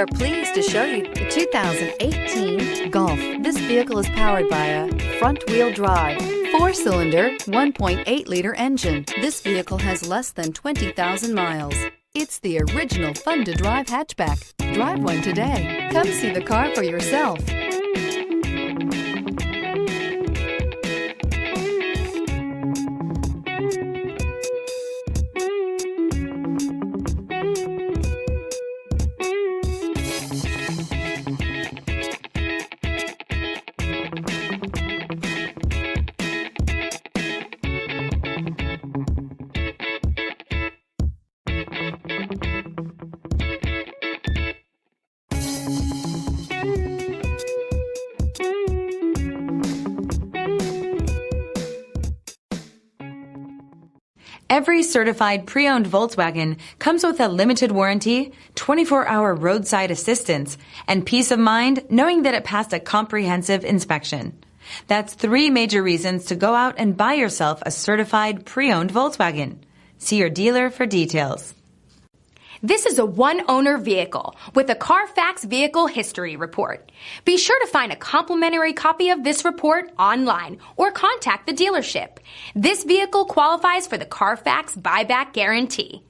are pleased to show you the 2018 Golf. This vehicle is powered by a front-wheel drive, 4-cylinder, 1.8-liter engine. This vehicle has less than 20,000 miles. It's the original fun-to-drive hatchback. Drive one today. Come see the car for yourself. Every certified pre-owned Volkswagen comes with a limited warranty, 24-hour roadside assistance, and peace of mind knowing that it passed a comprehensive inspection. That's 3 major reasons to go out and buy yourself a certified pre-owned Volkswagen. See your dealer for details. This is a one-owner vehicle with a Carfax Vehicle History Report. Be sure to find a complimentary copy of this report online or contact the dealership. This vehicle qualifies for the Carfax Buyback Guarantee.